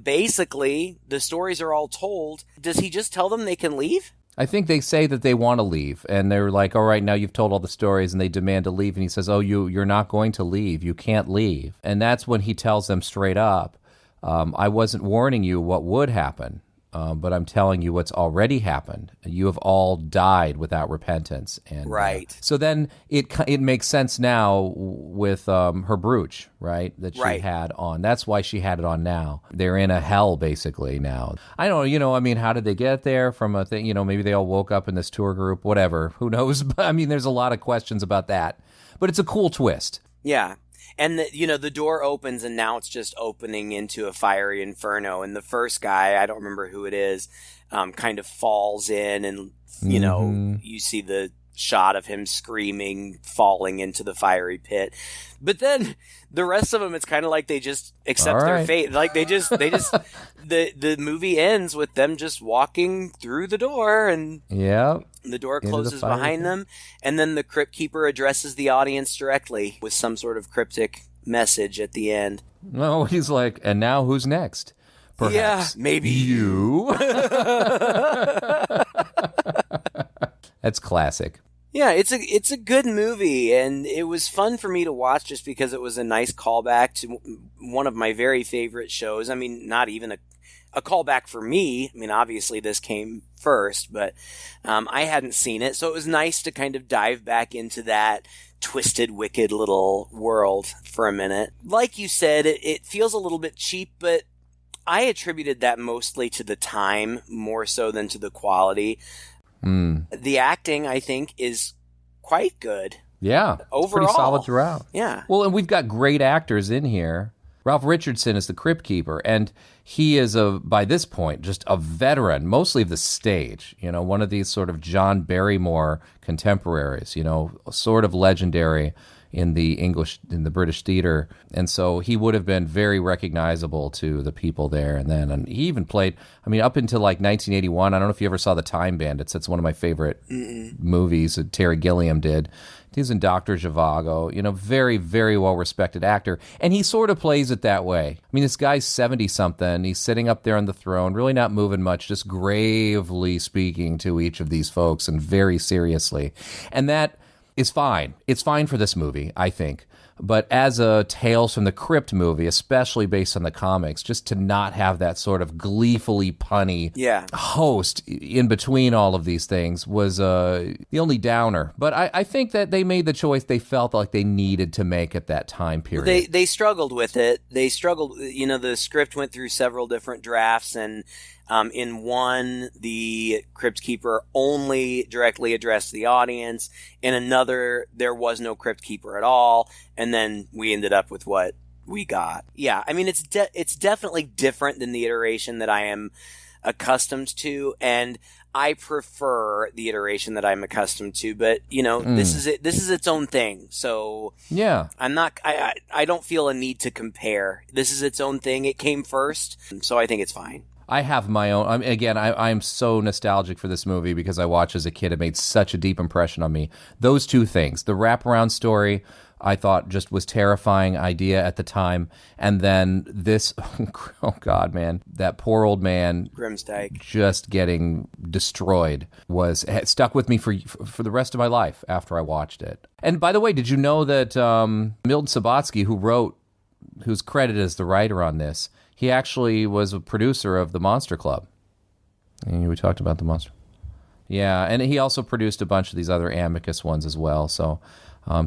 Basically, the stories are all told. Does he just tell them they can leave? I think they say that they want to leave, and they're like, all right, now you've told all the stories, and they demand to leave, and he says, oh, you're not going to leave. You can't leave. And that's when he tells them straight up, I wasn't warning you what would happen, but I'm telling you what's already happened. You have all died without repentance. And right. So then it makes sense now with her brooch, right, that she had on. That's why she had it on now. They're in a hell, basically, now. I don't know, I mean, how did they get there from a thing? Maybe they all woke up in this tour group, whatever. Who knows? But, I mean, there's a lot of questions about that. But it's a cool twist. Yeah. And the door opens, and now it's just opening into a fiery inferno. And the first guy, I don't remember who it is, kind of falls in, and you see the shot of him screaming, falling into the fiery pit. But then the rest of them, it's kind of like they just accept their fate. Like they just the movie ends with them just walking through the door, and the door closes behind them, and then the Cryptkeeper addresses the audience directly with some sort of cryptic message at the end. No, he's like, and now who's next? Perhaps yeah, maybe you. That's classic. Yeah, it's a good movie, and it was fun for me to watch just because it was a nice callback to one of my very favorite shows. I mean, not even a callback for me. I mean, obviously this came first, but I hadn't seen it, so it was nice to kind of dive back into that twisted, wicked little world for a minute. Like you said, it feels a little bit cheap, but I attributed that mostly to the time more so than to the quality. The acting, I think, is quite good. Yeah. Overall. Pretty solid throughout. Yeah. Well, and we've got great actors in here. Ralph Richardson is the Cryptkeeper, and he is, by this point, just a veteran, mostly of the stage. You know, one of these sort of John Barrymore contemporaries, you know, sort of legendary in the British theater. And so he would have been very recognizable to the people there. And he even played, I mean, up until like 1981, I don't know if you ever saw The Time Bandits. That's one of my favorite movies that Terry Gilliam did. He's in Dr. Zhivago, you know, very, very well-respected actor. And he sort of plays it that way. I mean, this guy's 70-something. He's sitting up there on the throne, really not moving much, just gravely speaking to each of these folks and very seriously. And that is fine. It's fine for this movie, I think. But as a Tales from the Crypt movie, especially based on the comics, just to not have that sort of gleefully punny host in between all of these things was the only downer. But I think that they made the choice they felt like they needed to make at that time period. They struggled with it. They struggled, you know, the script went through several different drafts, and in one, the Cryptkeeper only directly addressed the audience. In another, there was no Cryptkeeper at all. And then we ended up with what we got. Yeah, I mean, it's definitely different than the iteration that I am accustomed to, and I prefer the iteration that I'm accustomed to. But you know, this is it. This is its own thing. So yeah, I don't feel a need to compare. This is its own thing. It came first, so I think it's fine. I have my own. I'm so nostalgic for this movie because I watched as a kid. It made such a deep impression on me. Those two things, the wraparound story, I thought just was terrifying idea at the time. And then this, oh God, man, that poor old man, Grimsdyke, just getting destroyed it stuck with me for the rest of my life after I watched it. And by the way, did you know that Milton Subotsky, who's credited as the writer on this, he actually was a producer of The Monster Club. And we talked about The Monster. Yeah, and he also produced a bunch of these other Amicus ones as well. So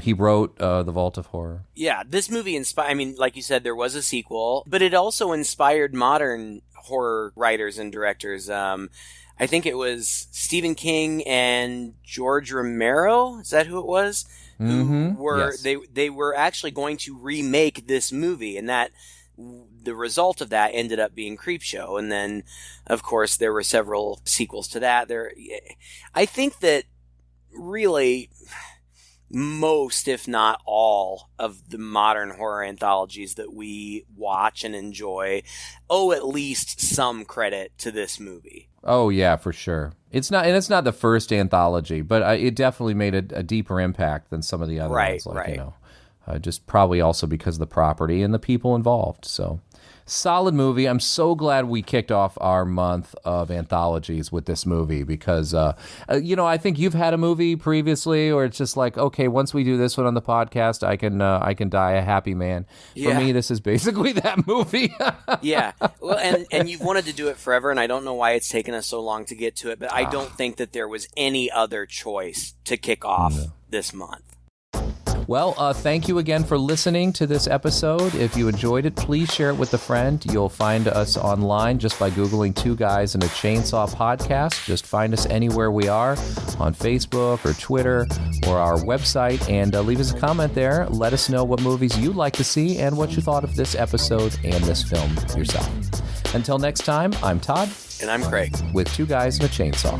he wrote The Vault of Horror. Yeah, this movie inspired, I mean, like you said, there was a sequel, but it also inspired modern horror writers and directors. I think it was Stephen King and George Romero. Is that who it was? Who were, yes. They were actually going to remake this movie, and that the result of that ended up being Creepshow. And then, of course, there were several sequels to that. I think that really most, if not all, of the modern horror anthologies that we watch and enjoy owe at least some credit to this movie. Oh yeah, for sure. It's not the first anthology, but it definitely made a deeper impact than some of the other ones. Like, you know, just probably also because of the property and the people involved. So, solid movie. I'm so glad we kicked off our month of anthologies with this movie because, you know, I think you've had a movie previously, or it's just like, okay, once we do this one on the podcast, I can die a happy man. For me, this is basically that movie. Yeah. Well, and you've wanted to do it forever, and I don't know why it's taken us so long to get to it, but I don't think that there was any other choice to kick off this month. Well, thank you again for listening to this episode. If you enjoyed it, please share it with a friend. You'll find us online just by Googling Two Guys and a Chainsaw Podcast. Just find us anywhere we are on Facebook or Twitter or our website, and leave us a comment there. Let us know what movies you'd like to see and what you thought of this episode and this film yourself. Until next time, I'm Todd. And I'm Craig. With Two Guys and a Chainsaw.